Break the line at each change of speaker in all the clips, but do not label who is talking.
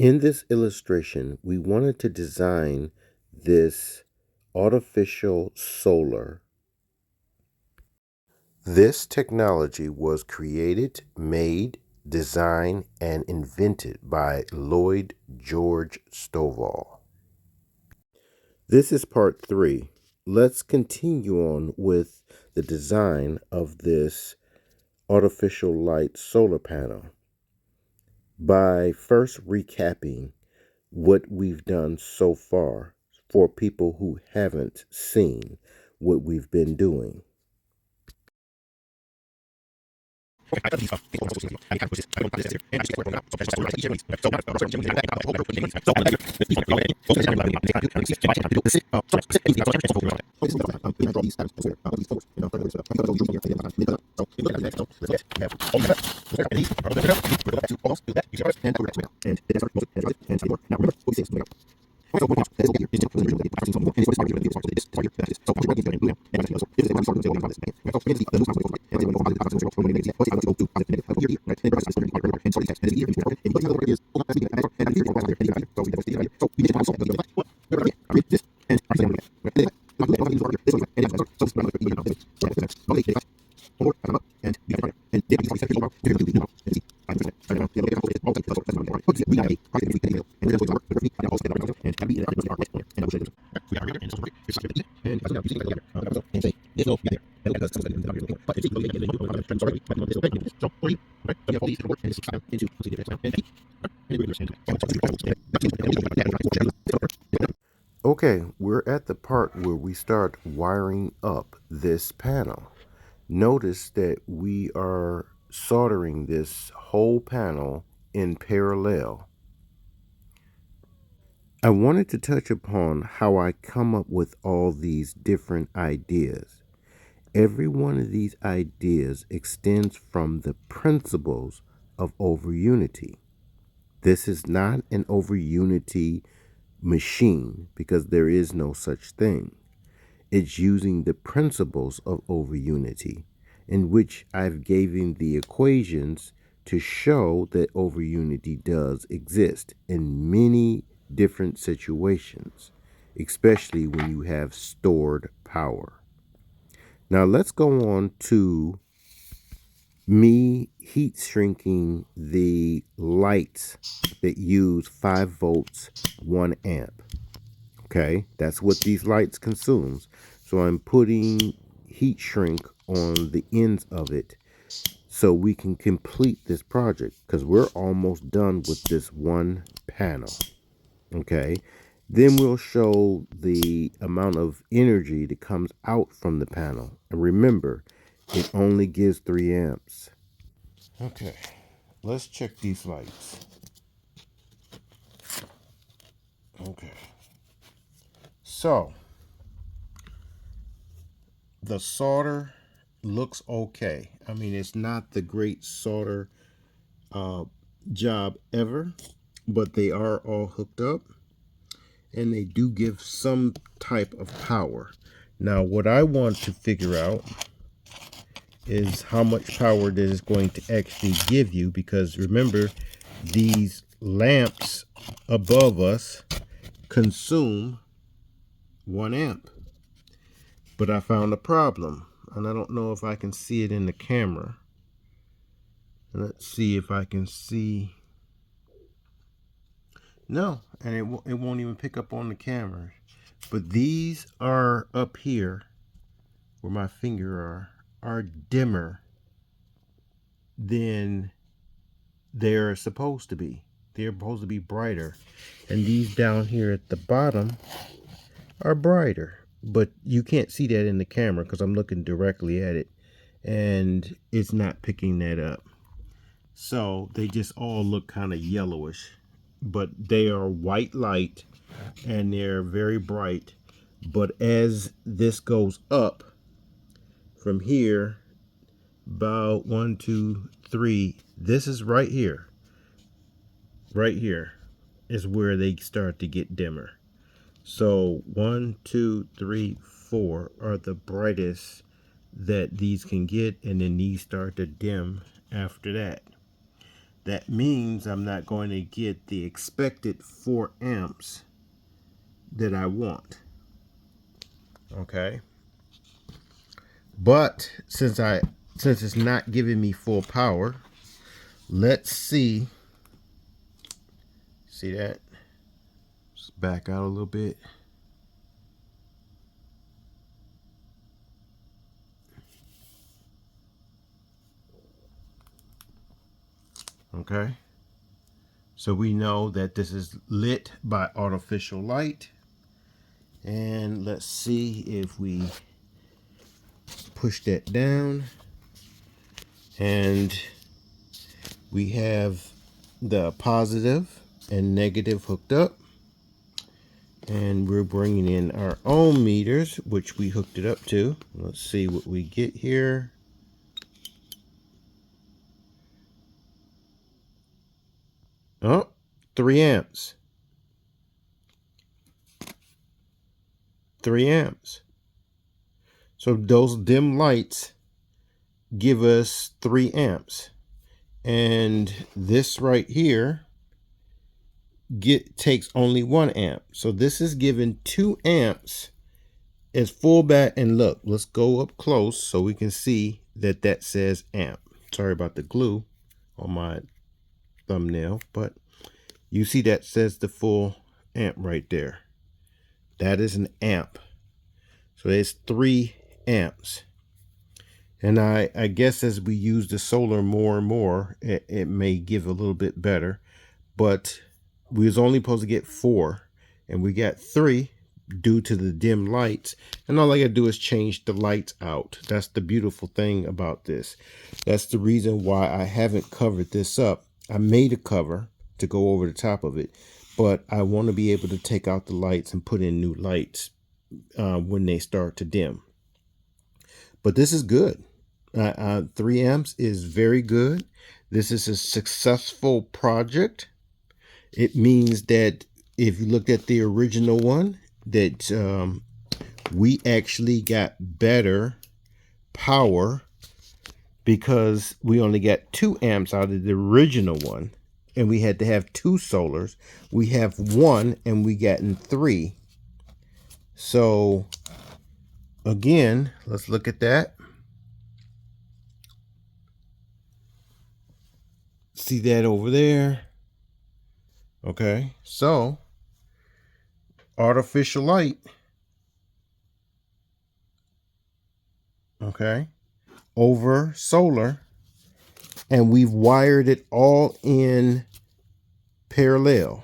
In this illustration, we wanted to design this artificial solar. This technology was created, made, designed, and invented by Lloyd George Stovall. This is part 3. Let's continue on with the design of this artificial light solar panel by first recapping what we've done so far for people who haven't seen what we've been doing. Okay, we're at the part where we start wiring up this panel. Notice that we are soldering this whole panel in parallel. I wanted to touch upon how I come up with all these different ideas. Every one of these ideas extends from the principles of over unity. This is not an over unity machine because there is no such thing. It's using the principles of over unity, in which I've given the equations to show that over unity does exist in many different situations, especially when you have stored power. Now let's go on to me heat shrinking the lights that use 5 volts, 1 amp. Okay, that's what these lights consumes. So I'm putting heat shrink on the ends of it so we can complete this project because we're almost done with this one panel. Okay, then we'll show the amount of energy that comes out from the panel. And remember, it only gives 3 amps. Okay, let's check these lights. Okay, so the solder looks okay. I mean, it's not the great solder job ever, but they are all hooked up and they do give some type of power. Now, what I want to figure out is how much power that is going to actually give you, because remember, these lamps above us consume 1 amp. But I found a problem, and I don't know if I can see it in the camera. Let's see if I can see. No, and it won't even pick up on the camera. But these are up here, where my finger are dimmer than they're supposed to be. They're supposed to be brighter. And these down here at the bottom are brighter. But you can't see that in the camera because I'm looking directly at it. And it's not picking that up. So they just all look kind of yellowish. But they are white light and they're very bright. But as this goes up from here, about 1, 2, 3, this is right here. Right here is where they start to get dimmer. So 1, 2, 3, 4 are the brightest that these can get, and then these start to dim after that. that means I'm not going to get the expected 4 amps that I want. Okay. But since it's not giving me full power, let's see. See that? Just back out a little bit. Okay. So we know that this is lit by artificial light. And let's see if we push that down. And we have the positive and negative hooked up. And we're bringing in our own meters, which we hooked it up to. Let's see what we get here. Oh, 3 amps. 3 amps. So those dim lights give us 3 amps. And this right here takes only 1 amp. So this is given 2 amps as full bat. And look, let's go up close so we can see that that says amp. Sorry about the glue on my thumbnail, but you see that says the full amp right there. That is an amp. So it's 3 amps. And I guess as we use the solar more and more, it may give a little bit better. But we was only supposed to get 4, and we got 3 due to the dim lights. And all I gotta do is change the lights out. That's the beautiful thing about this. That's the reason why I haven't covered this up. I made a cover to go over the top of it, but I want to be able to take out the lights and put in new lights when they start to dim. But this is good. 3 amps is very good. This is a successful project. It means that if you looked at the original one, that we actually got better power because we only got 2 amps out of the original one, and we had to have 2 solars. We have 1 and we gotten 3. So again, let's look at that. See that over there? Okay, so artificial light, okay, over solar, and we've wired it all in parallel.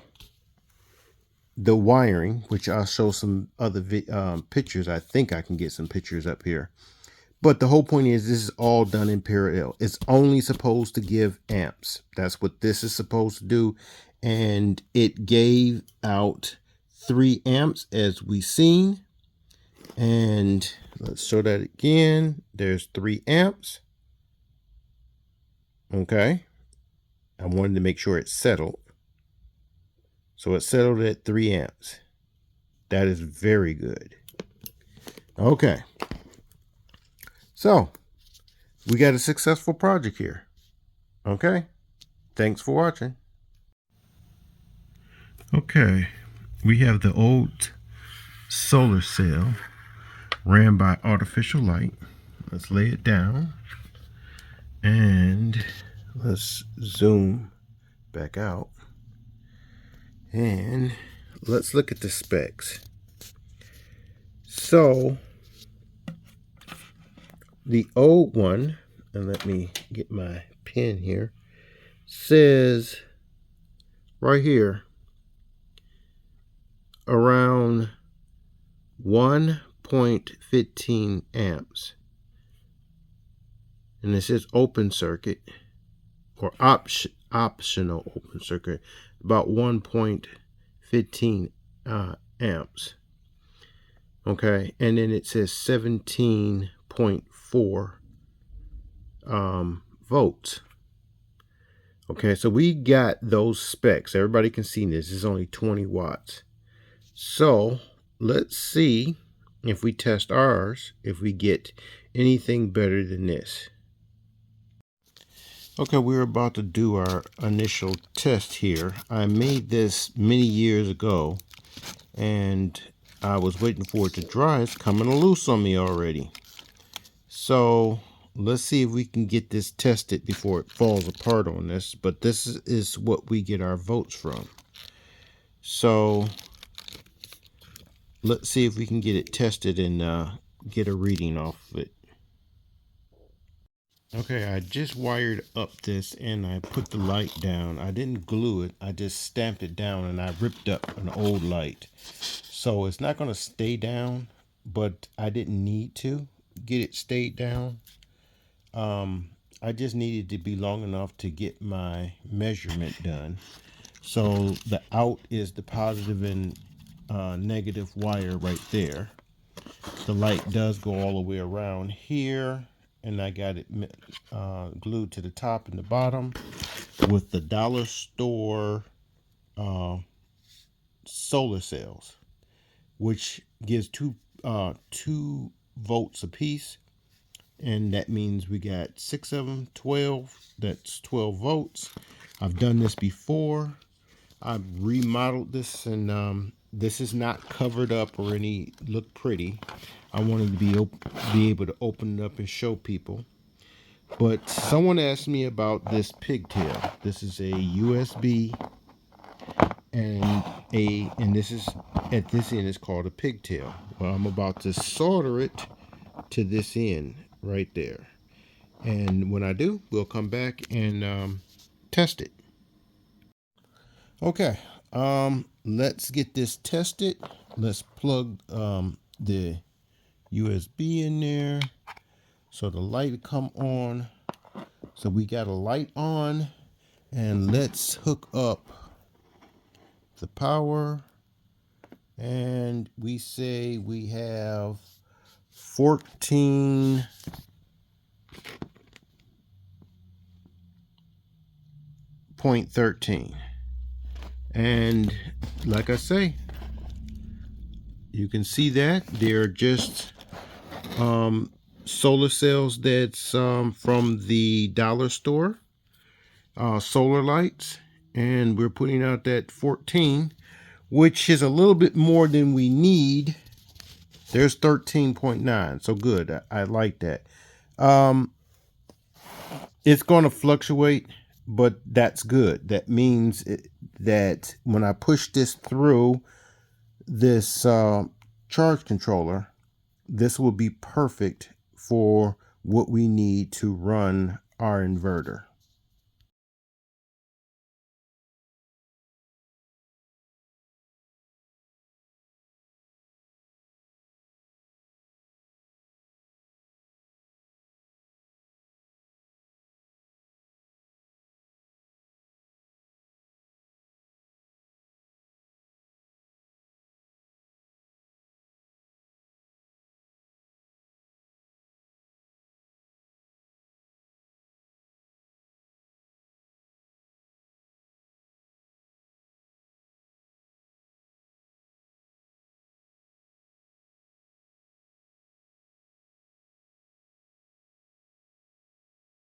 The wiring, which I'll show some other pictures. I think I can get some pictures up here. But the whole point is this is all done in parallel. It's only supposed to give amps. That's what this is supposed to do. And it gave out 3 amps as we seen. And let's show that again. There's 3 amps. Okay. I wanted to make sure it's settled. So it's settled at 3 amps. That is very good. Okay. So we got a successful project here. Okay. Thanks for watching. Okay. We have the old solar cell ran by artificial light. Let's lay it down and let's zoom back out and let's look at the specs. So the old one, and let me get my pen here, says right here around 1.15 amps. And it says open circuit or optional open circuit, about 1.15 amps. Okay, and then it says 17.4 volts. Okay, so we got those specs. Everybody can see this. This is only 20 watts. So let's see if we test ours, if we get anything better than this. Okay, we're about to do our initial test here. I made this many years ago, and I was waiting for it to dry. It's coming loose on me already. So let's see if we can get this tested before it falls apart on us. But this is what we get our votes from. So let's see if we can get it tested and get a reading off of it. Okay, I just wired up this and I put the light down. I didn't glue it. I just stamped it down and I ripped up an old light. So it's not going to stay down, but I didn't need to get it stayed down. I just needed to be long enough to get my measurement done. So the out is the positive and negative wire right there. The light does go all the way around here, and I got it glued to the top and the bottom with the dollar store solar cells, which gives two volts a piece, and that means we got 6 of them, 12. That's 12 volts. I've done this before. I've remodeled this, and this is not covered up or any look pretty. I wanted to be able to open it up and show people. But someone asked me about this pigtail. This is a USB, and this is at this end is called a pigtail. Well, I'm about to solder it to this end right there, and when I do, we'll come back and test it. Okay, let's get this tested. Let's plug the USB in there so the light will come on. So we got a light on, and let's hook up the power, and we say we have 14.13. And like I say, you can see that they're just solar cells that's from the dollar store, solar lights, and we're putting out that 14, which is a little bit more than we need. There's 13.9, so good. I like that. It's going to fluctuate, but that's good. That means that when I push this through this charge controller, this will be perfect for what we need to run our inverter.